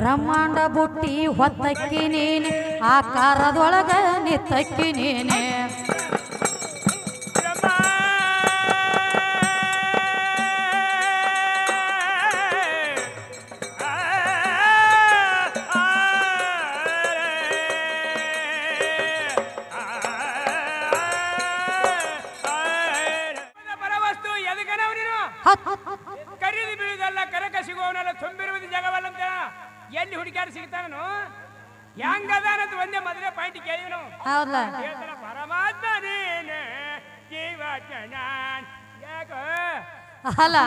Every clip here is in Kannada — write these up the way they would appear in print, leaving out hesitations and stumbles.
ಬ್ರಹ್ಮಾಂಡ ಬುಟ್ಟಿ ಹೊತ್ತಕ್ಕಿ ನೀನೆ ಆಕಾರದೊಳಗ ನಿತ್ತಕ್ಕಿ ನೀನೆ ಕರೀದಿ ಬೀಳುದಲ್ಲ ಕರಕ ಸಿಗುವವನೆಲ್ಲ ತುಂಬಿರುವುದು ಜಗವಲ್ಲಂತ ಎಲ್ಲಿ ಹುಡುಕ್ಯಾರ ಸಿಗ್ತಾನು ಹೆಂಗದಾನಂತ ಒಂದೇ ಮದುವೆ ಪಾಯಿಂಟ್ ಕೇಳಿವನು ಪರಮಾತ್ಮ ನೀನೆ ಅಲ್ಲ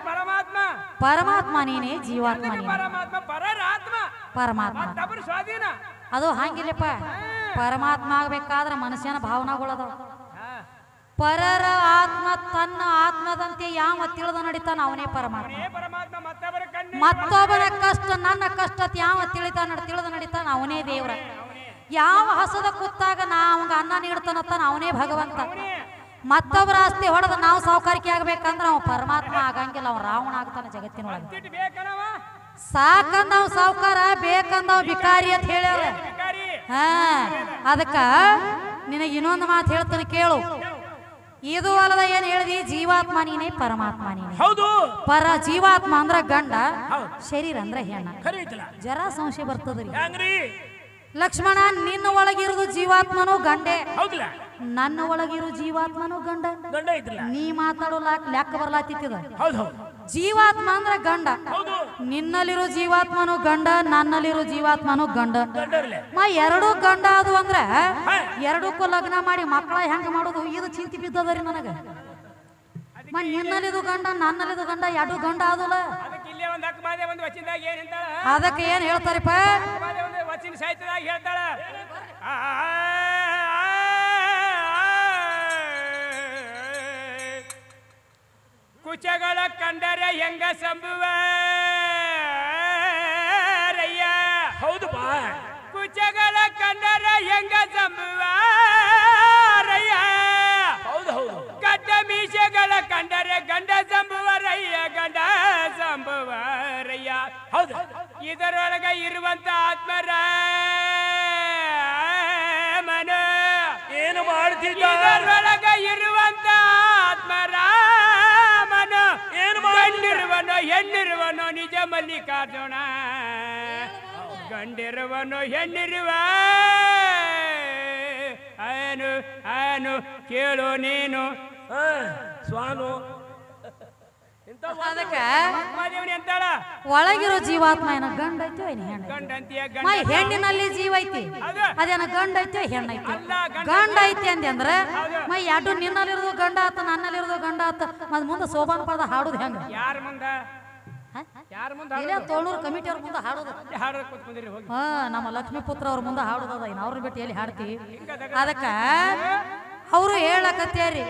ಪರಮಾತ್ಮ ಪರಮಾತ್ಮ ನೀನೇ ಜೀವಾತ್ಮ ಪರಮಾತ್ಮ ಪರರಾತ್ಮ ಪರಮಾತ್ಮ ಮತ್ತೊಬ್ಬರು ಸ್ವಾಧೀನ ಅದು ಹಂಗಿಲ್ಲಪ್ಪ ಪರಮಾತ್ಮ ಆಗ್ಬೇಕಾದ್ರೆ ಮನುಷ್ಯನ ಭಾವನಾಗಳದಾವ ಪರರ ಆತ್ಮ ತನ್ನ ಆತ್ಮದಂತೆ ಯಾವ ತಿಳಿದ ನಡಿತಾನ ಅವನೇ ಪರಮಾತ್ಮ ಮತ್ತೊಬ್ಬನ ಕಷ್ಟ ನನ್ನ ಕಷ್ಟ ಯಾವ ತಿಳಿದ ನಡಿತಾನ ಅವನೇ ದೇವ್ರ ಯಾವ ಹಸದ ಕೂತಾಗ ಅವಂಗ ಅನ್ನ ನೀಡ್ತಾನತ್ತಾನ ಅವನೇ ಭಗವಂತ ಮತ್ತೊಬ್ಬರ ಆಸ್ತಿ ಹೊಡೆದ ನಾವು ಸಾವುಕಾರಿಕೆ ಆಗ್ಬೇಕಂದ್ರೆ ಅವ ಪರಮಾತ್ಮ ಆಗಂಗಿಲ್ಲ ಅವ ರಾವಣ ಆಗ್ತಾನ ಜಗತ್ತಿನೊಳಗೆ ಸಾಕಂದ ಅವ್ ಸಾವುಕಾರ ಬೇಕಂದವ್ ಬಿಕಾರಿ ಅಂತ ಹೇಳ್ಯಾರ ಅದಕ್ಕ ನಿನಗೆ ಇನ್ನೊಂದು ಮಾತು ಹೇಳ್ತಾನೆ ಕೇಳು ಇದು ಅಲ್ಲದ ಏನ್ ಹೇಳಿದಿ ಜೀವಾತ್ಮ ನೀನೇ ಪರಮಾತ್ಮ ನೀನೆ ಹೌದು ಪರ ಜೀವಾತ್ಮ ಅಂದ್ರ ಗಂಡ ಶರೀರ ಅಂದ್ರ ಹೆಣ್ಣ ಜರ ಸಂಶಯ ಬರ್ತದ್ರಿ ಲಕ್ಷ್ಮಣ ನಿನ್ನ ಒಳಗಿರುವುದು ಜೀವಾತ್ಮನೂ ಗಂಡೆ ನನ್ನ ಒಳಗಿರು ಜೀವಾತ್ಮನೂ ಗಂಡ ನೀ ಮಾತಾಡೋ ಲೆಕ್ಕ ಬರ್ಲಾತಿದ ಜೀವಾತ್ಮ ಅಂದ್ರ ಗಂಡ ನಿನ್ನಲ್ಲಿರೋ ಜೀವಾತ್ಮನು ಗಂಡ ನನ್ನಲ್ಲಿರೋ ಜೀವಾತ್ಮನು ಗಂಡ ಎರಡೂ ಗಂಡ ಅದು ಅಂದ್ರ ಎರಡಕ್ಕೂ ಲಗ್ನ ಮಾಡಿ ಮಕ್ಕಳ ಹೆಂಗ ಮಾಡೋದು ಇದು ಚಿಂತೆ ಬಿದ್ದದರಿ ನನಗ ನಿನ್ನಲ್ಲಿದು ಗಂಡ ನನ್ನಲ್ಲಿದು ಗಂಡ ಎರಡು ಗಂಡ ಆದಲ್ಲ ಅದಕ್ಕೆ ಏನ್ ಹೇಳ್ತಾರಪ್ಪ ಕುಚಗಳ ಕಂಡರೆ ಹೆಂಗ ಸಂಭುವ ಹೌದು ಬಾ ಕುಚಗಳ ಕಂಡರೆ ಹೆಂಗ ಸಂಭುವ ಹೌದು ಹೌದು ಗಡ್ಡ ಮೀಸೆಗಳ ಕಂಡರೆ ಗಂಡ ಸಂಭುವರಯ್ಯ ಗಂಡ ಸಂಭುವರಯ್ಯ ಹೌದು ಇದರೊಳಗ ಇರುವಂತ ಆತ್ಮರ ಮನ ಏನು ಮಾಡ್ತಿದ್ದ ಇದರೊಳಗ ಇರುವಂತ ಆತ್ಮರ ಹೆಣ್ಣಿರುವನೋ ನಿಜ ಮಲ್ಲಿಕಾರ್ಜುನ ಗಂಡಿರುವನೋ ಹೆಣ್ಣಿರುವ ಆನು ಆನು ಕೇಳು ನೀನು ಸ್ವಾನು ಒಳಗಿರೋ ಜೀವಾತ್ಮ ಏನ ಗಂಡ ಐತೋ ಏನ ಹೆಣ್ಣ ಹೆಣ್ಣಿನಲ್ಲಿ ಜೀವ ಐತಿ ಅದೇನ ಗಂಡ ಐತೋ ಹೆಣ್ಣ ಐತಿ ಗಂಡ ಐತಿ ಅಂದ್ರ ಮೈ ಎರಡು ನಿನ್ನಲ್ಲಿರೋದು ಗಂಡ ಆತ ನನ್ನಲ್ಲಿರೋದು ಗಂಡ ಆತ ಮತ್ ಮುಂದೆ ಸೋಬಾನ್ ಪದ ಹಾಡುದು ಹೆಂಗ ಯಾರ ಮುಂದ ತೋಳೂರು ಕಮಿಟಿ ಅವ್ರ ಮುಂದೆ ಹಾಡೋದು ನಮ್ಮ ಲಕ್ಷ್ಮೀಪುತ್ರ ಅವ್ರ ಮುಂದೆ ಹಾಡೋದದ ಇನ್ನು ಅವ್ರನ್ನ ಬಿಟ್ಟು ಎಲ್ಲಿ ಹಾಡ್ತಿ ಅದಕ್ಕ ಅವರು ಹೇಳಕತ್ತೇರಿ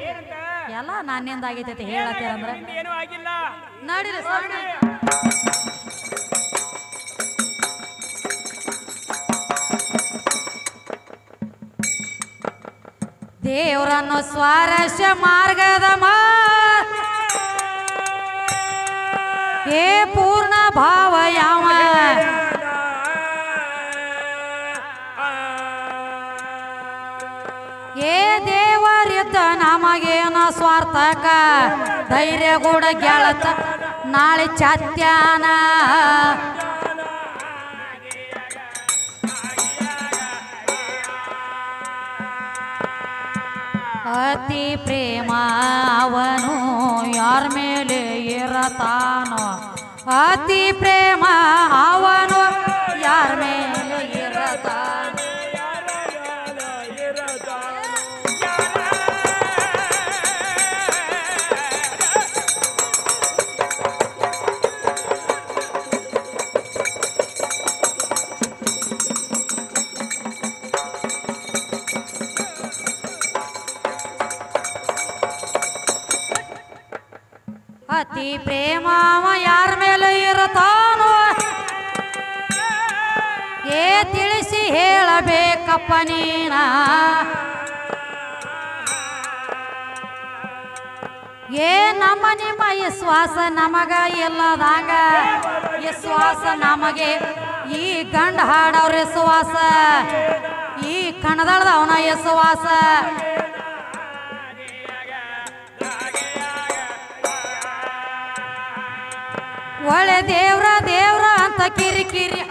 ಎಲ್ಲ ನಾನಿಂದ ಆಗೈತೈತಿ ಹೇಳತ್ತೇರ ಅಂದ್ರ ನಡೀರಿ ದೇವರನ್ನು ಸ್ವಾರಸ್ಯ ಮಾರ್ಗದ ಏ ಪೂರ್ಣ ಭಾವ ಯಾವ ಏ ದೇವರಿದ್ದ ನಮಗೇನ ಸ್ವಾರ್ಥಕ ಧೈರ್ಯ ಕೂಡ ಗೆಳತ ನಾಳೆ ಚಾತ್ಯಾನ ಅತಿ ಪ್ರೇಮ ಅವನು ಯಾರ ಮೇಲೆ ಇರತಾನೋ ಅತಿ ಪ್ರೇಮ ಅವನು ಯಾರ ಮೇಲೆ ಇರತಾನೋ ಅತಿ ಪ್ರೇಮ ಯಾರ ಮೇಲೆ ಇರತಾನೋ ಏ ತಿಳಿಸಿ ಹೇಳಬೇಕಪ್ಪ ನೀನ ಏ ನಮ್ಮ ನಿಮ್ಮ ವಿಶ್ವಾಸ ನಮಗ ಇಲ್ಲದಾಗ ವಿಶ್ವಾಸ ನಮಗೆ ಈ ಗಂಡ ಹಾಡವ್ರ ವಿಶ್ವಾಸ ಈ ಕಣದಳದವನ ವಿಶ್ವಾಸ ಒಳ್ಳೆ ದೇವ್ರ ದೇವ್ರ ಅಂತ ಕಿರಿಕಿರಿ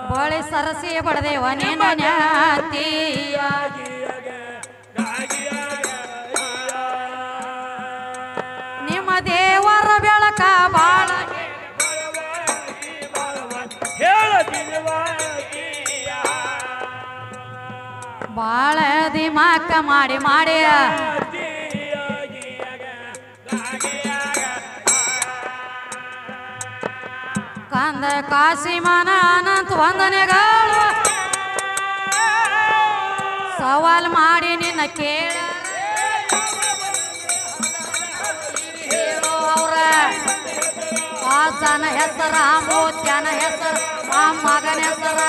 ಬಳಿ ಸರಸಿ ಬಡದೇವ ನೀನು ನ್ಯಾತಿ ನಿಮ್ಮ ದೇವರ ಬೆಳಕ ಬಾಳ ಬಾಳ ದಿಮಾಕ ಮಾಡಿ ಮಾಡಿ ಕಂದ ಕಾಶಿಮಾನ ಅನಂತ ವಂದನೆಗಳು ಸವಾಲ್ ಮಾಡಿ ನಿನ್ನ ಕೇಳ ಅವ್ರ ಆ ಜನ ಹೆಸರ ಮೋತ್ಯನ ಹೆಸರ ಆ ಮಗನ ಹೆಸರ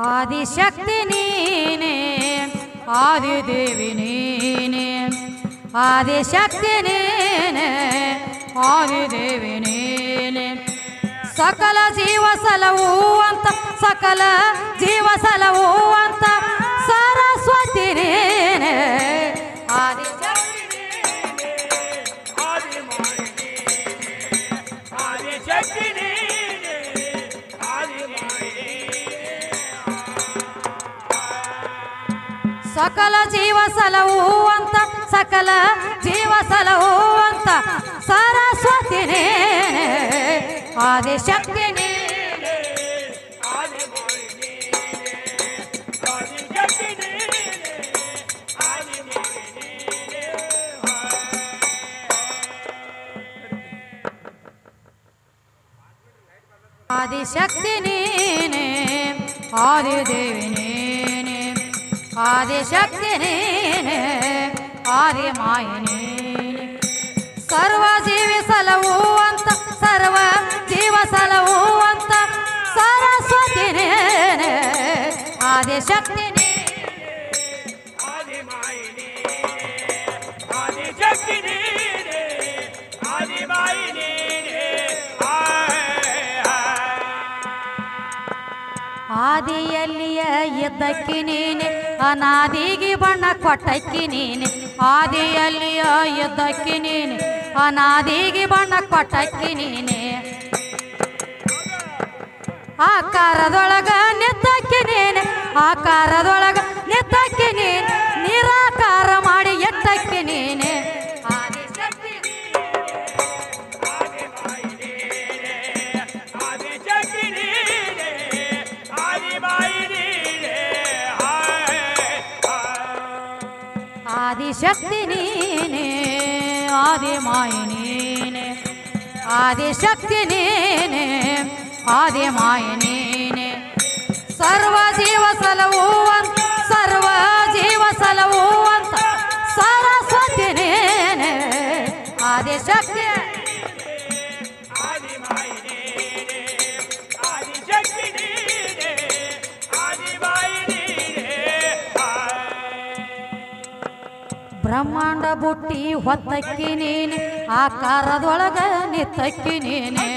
ಆದಿಶಕ್ತಿ ನೀನೆ ಆದಿದೇವಿ ನೀನೆ ಆದಿಶಕ್ತಿ ನೀನೆ ಆದಿದೇವಿ ನೀನೆ ಸಕಲ ಜೀವ ಸಲವು ಅಂತ ಸಕಲ ಜೀವ ಸಲವು ಅಂತ ಸರಸ್ವತಿ ನೀನೆ ಆದಿಶಕ್ತಿ ನೀನೆ ಆದಿಮಾಯಿ ನೀನೆ ಆದಿಶಕ್ತಿ ನೀನೆ ಆದಿಮಾಯಿ ಸಕಲ ಜೀವ ಸಲವು ಅಂತ ಸಕಲ ಜೀವ ಸಲವು ಅಂತ ಸರಸ್ವತಿ ನೀನೆ ಆದಿಶಕ್ತಿ ನೀನೆ ಆದಿಮಾಯಿ ನೀನೆ ಆದಿಶಕ್ತಿ ನೀನೆ ಆದಿಮಾಯಿ ನೀನೆ ಆದಿಶಕ್ತಿ ನೀನೆ ಆದಿದೇವಿ ನೀನೆ ಆದಿಶಕ್ತಿ ನೀನೆ ಆದಿಮಾಯಿ ನೀನೆ ಸರ್ವ ಜೀವಿ ಸಲವು ಅಂತ ಸರ್ವ ಜೀವ ಸಲವು ಅಂತ ಸರಸ್ವತಿ ನೀನೆ ಆದಿಶಕ್ತಿ ನೀನೆ ಆದಿಮಾಯಿ ನೀನೆ ಆದಿಶಕ್ತಿ ನೀನೆ ಆದಿಮಾಯಿ ನೀನೆ ಆದಿಯಲ್ಲಿಯ ಇದ್ದಕ್ಕಿ ನೀನೆ ಅನಾದಿಗೆ ಬಣ್ಣ ಕೊಟ್ಟಕ್ಕಿ ನೀನೆ ಆದಿಯಲ್ಲಿಯ ಇದ್ದಕ್ಕಿ ನೀನೆ ಅನಾದಿಗೆ ಬಣ್ಣ ಕೊಟ್ಟಕ್ಕಿ ನೀನೆ ಆಕಾರದೊಳಗ ನಿದ್ದಕ್ಕಿ ನೀನೆ ಆಕಾರದೊಳಗ ನಿದ್ದಕ್ಕಿ ನೀನೆ ನಿರಾಕಾರ ಮಾಡಿ ಎಟ್ಟಕ್ಕಿ ನೀನೆ ಆದಿಶಕ್ತಿ ಆದಿಶಕ್ತಿ ನೀನೆ ಆದಿಮಾಯಿ ನೀನೆ ಆದಿಶಕ್ತಿ ನೀನೆ ಆದಿಮಾಯಿ ನೀನೆ ಸರ್ವ ಜೀವ ಸಲವು ಅಂತ ಸರ್ವ ಜೀವ ಸಲವು ಅಂತ ಸರಸ್ವತಿ ನೀನೆ ಆದಿಶಕ್ತಿ ಆದಿಮಾಯಿ ನೀನೆ ಆದಿಶಕ್ತಿ ನೀನೆ ಆದಿಮಾಯಿ ನೀನೆ ಬ್ರಹ್ಮಾಂಡ ಬುಟ್ಟಿ ಹೊತ್ತಕ್ಕಿ ನೀನೆ ಆಕಾರದೊಳಗ ನಿತ್ತಕ್ಕಿ ನೀನೆ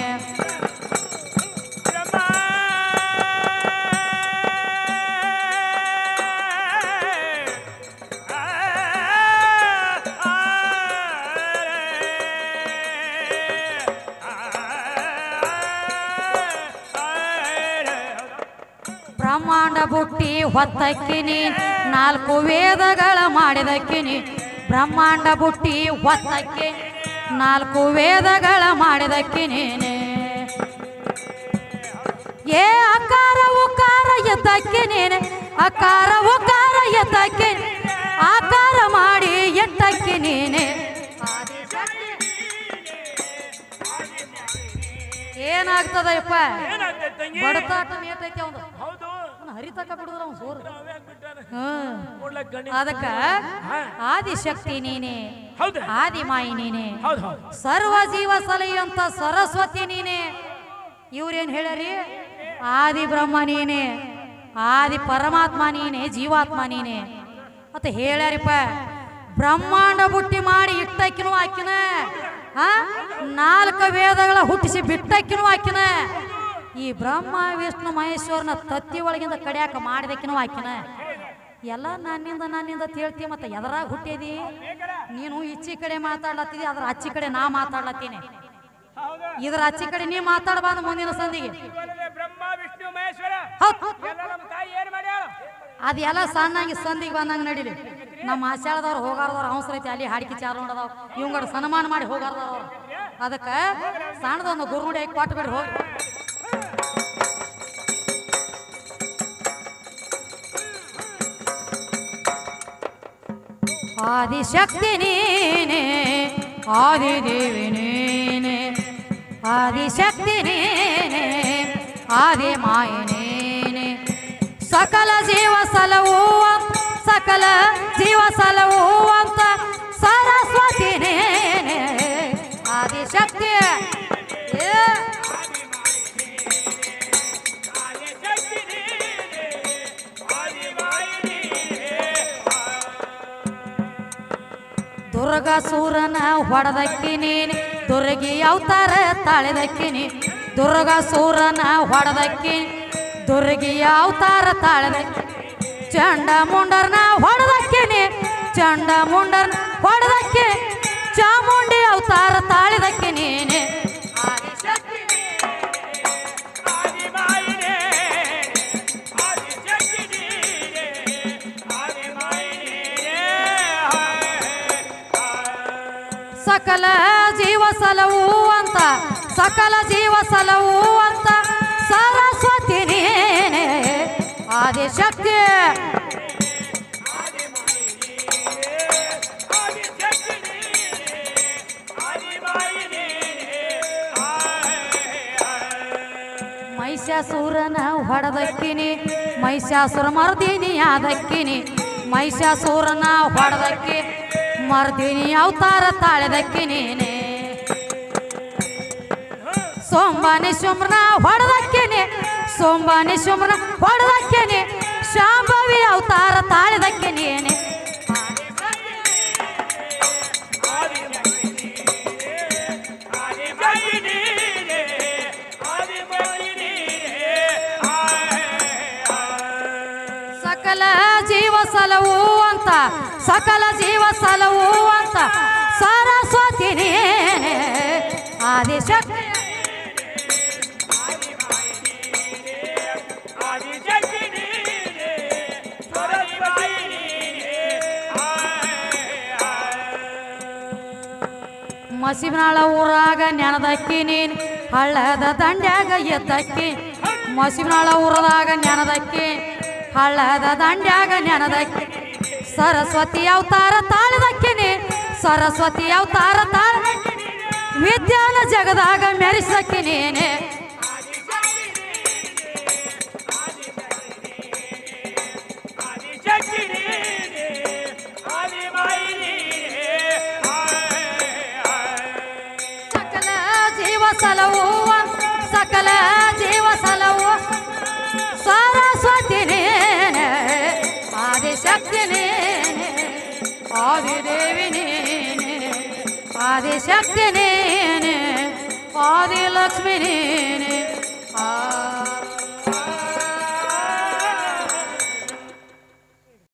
ಬ್ರಹ್ಮಾಂಡ ಬುಟ್ಟಿ ಹೊತ್ತಕ್ಕಿ ನೀನ್ ನಾಲ್ಕು ವೇದಗಳ ಮಾಡಿದಕ್ಕಿ ನೀ ಬ್ರಹ್ಮಾಂಡ ಬುಟ್ಟಿ ಹೊತ್ತಕ್ಕಿ ನಾಲ್ಕು ವೇದಗಳ ಮಾಡಿದಕ್ಕಿ ನೀನೆ ಏ ಅಕಾರ ಉಕಾರ ಎದ್ದಕ್ಕಿ ನೀನೆ ಅಕಾರ ಉಕಾರ ಎದ್ದಕ್ಕಿ ಆಕಾರ ಮಾಡಿ ಎಟ್ಟಕ್ಕಿ ನೀನೆ ಏ ಏನಾಗ್ತದಪ್ಪ ಏನಾಗ್ತೈತೆ ತಂಗಿ ಬಡತಾಟ ಏಟೈತಿ ಅವನು ಹೌದು ಹರಿತಕ್ಕ ಬಿಡುದ್ರ ಅವ್ನು ಸೋರು ಅವ್ಯಾಕ್ ಬಿಟ್ಟಾನ? ಹ್ಮ್ ನೋಡ್ಲಕ್ ಗಣಿ ಅದಕ್ಕ ಆದಿಶಕ್ತಿ ನೀನೆ ಹೌದು ಆದಿಮಾಯಿ ನೀನೆ ಹೌದು ಹೌದು ಸರ್ವ ಜೀವ ಸಲಹಿಯಂತ ಸರಸ್ವತಿ ನೀನೆ ಇವ್ರೇನ್ ಹೇಳ್ಯಾರಿ ಆದಿ ಬ್ರಹ್ಮ ನೀನೆ ಆದಿ ಪರಮಾತ್ಮ ನೀನೆ ಜೀವಾತ್ಮ ನೀನೆ ಅಂತ ಹೇಳ್ಯಾರಿಪ್ಪ ಬ್ರಹ್ಮಾಂಡ ಬುಟ್ಟಿ ಮಾಡಿ ಇಟ್ಟಕ್ಕಿನೂ ಆಕಿನ ನಾಲ್ಕು ವೇದಗಳ ಹುಟ್ಟಿಸಿ ಬಿಟ್ಟಕ್ಕಿನೂ ಆಕಿನ ಈ ಬ್ರಹ್ಮ ವಿಷ್ಣು ಮಹೇಶ್ವರನ ತತ್ತಿ ಒಳಗಿಂದ ಕಡಿಯಾಕ ಮಾಡಿದಕ್ಕಿನೂ ಆಕಿನ ಎಲ್ಲ ನನ್ನಿಂದ ಹೇಳ್ತಿ ಮತ್ತೆ ಎದರಾಗ ಹುಟ್ಟಿದಿ ನೀನು ಇಚ್ಚಿ ಕಡೆ ಮಾತಾಡ್ಲತ್ತಿದಿ ಅದ್ರ ಅಚ್ಚಿ ಕಡೆ ನಾ ಮಾತಾಡ್ಲತ್ತೀನಿ ಇದ್ರ ಅಚ್ಚಿ ಕಡೆ ನೀ ಮಾತಾಡಬಾರ್ದು ಮುಂದಿನ ಸಂದಿಗೆ ಬ್ರಹ್ಮ ವಿಷ್ಣು ಮಹೇಶ್ವರ ಹೌದ್ ಎಲ್ಲ ನಮ್ಮ ತಾಯಿ ಏನ್ ಮಾಡ್ಯಾಳ ಅದೆಲ್ಲ ಸಣ್ಣಂಗೆ ಸಂದಿಗೆ ಬಂದಂಗೆ ನಡೀಲಿ ನಮ್ಮ ಆಶಾಳದವ್ರು ಹೋಗಾರದವ್ರು ಅವಸರ ಐತಿ ಅಲ್ಲಿ ಹಾಡಿಕೆ ಚಾರ ನೋಡದವ್ ಇವಂಗಡ ಸನ್ಮಾನ ಮಾಡಿ ಹೋಗಾರದವ್ರು ಅದಕ್ಕೆ ಸಣ್ಣದೊಂದು ಗುರುನುಡಿ ಹಾಕಿ ಕೊಟ್ಟು ಬಿಡ್ರಿ ಹೋಗಿ ಆದಿಶಕ್ತಿ ನೀನೆ ಆದಿದೇವಿ ನೀನೆ ಆದಿಶಕ್ತಿ ನೀನೆ ಆದಿಮಾಯಿ ನೀನೆ ಸಕಲ ಜೀವ ಸಲಹುವಂತ ಸಕಲ ಜೀವ ಸಲಹುವಂತ ಸರಸ್ವತಿ ನೀನೆ ಆದಿಶಕ್ತಿ ದುರ್ಗ ಸೂರನ ಹೊಡೆದಕ್ಕಿ ನೀನೆ ದುರ್ಗಿ ಅವತಾರ ತಾಳಿದಕ್ಕಿನಿ ದುರ್ಗ ಸೂರನ ಹೊಡೆದಕ್ಕಿ ದುರ್ಗಿ ಅವತಾರ ತಾಳಿದಕ್ಕಿ ಚಂಡ ಮುಂಡರ್ನ ಹೊಡೆದಕ್ಕಿನಿ ಚಂಡ ಮುಂಡರ್ನ ಹೊಡೆದಕ್ಕಿ ಚಾಮುಂಡಿ ಅವತಾರ ತಾಳಿದಕ್ಕಿ ನೀನೆ ಸಕಲ ಜೀವ ಸಲಹುವಂತ ಸಕಲ ಜೀವ ಸಲಹುವಂತ ಸರಸ್ವತಿ ನೀನೆ ಆದಿಶಕ್ತಿ ಮಹಿಷಾಸುರನ ಹೊಡೆದಕ್ಕಿನಿ ಮಹಿಷಾಸುರ ಮರ್ದಿನಿ ಆದಕ್ಕಿನಿ ಮಹಿಷಾಸುರನ ಹೊಡೆದಕ್ಕಿ ಮರ್ದಿನಿ ಅವತಾರ ತಾಳಿದಕ್ಕಿ ನೀನೆ ಸೋಂಬಾನಿ ಶುಮ್ರನ ಹೊಡೆದಕ್ಕಿನಿ ಸೋಂಬಾನಿ ಶುಮ್ರನ ಹೊಡೆದಕ್ಕಿನಿ ಶಾಂಭವಿ ಅವತಾರ ತಾಳಿದಕ್ಕಿ ನೀನೆ ಸಕಲ ಜೀವ ಸಲಹುವಂತ ಸಕಲ ಜೀವ ಸಲಹುವಂತ ಸರಸ್ವತಿ ನೀನೆ ಆದಿಶಕ್ತಿ ಮಸಿಬನಾಳ ಊರಾಗ ನೆನದಕ್ಕಿ ನೀನ್ ಹಳ್ಳದ ದಂಡ್ಯಾಗ ಎದ್ದಕ್ಕಿ ಮಸಿಬನಾಳ ಊರದಾಗ ನೆನದಕ್ಕಿ ಹಳ್ಳದ ದಂಡ್ಯಾಗ ನೆನದಕ್ಕಿ ಸರಸ್ವತಿ ಅವತಾರ ತಾಳಿದಕ್ಕಿನಿ ಸರಸ್ವತಿ ಅವತಾರ ತಾಳ ವಿದ್ಯಾನ ಜಗದಾಗ ಮೆರೆಸಕ್ಕಿ ನೀನೆ ಸಕಲ ಜೀವ ಸಲಹುವ ಸಕಲ ಜೀವ ಸಲಹುವ ಸರಸ್ವತಿ ನೀನೆ ಆದಿಶಕ್ತಿ ನೀನೆ ಆದಿದೇವಿ ನೀನೆ ಆದಿಶಕ್ತಿ ನೀನೆ ಆದಿಲಕ್ಷ್ಮಿ ನೀನೆ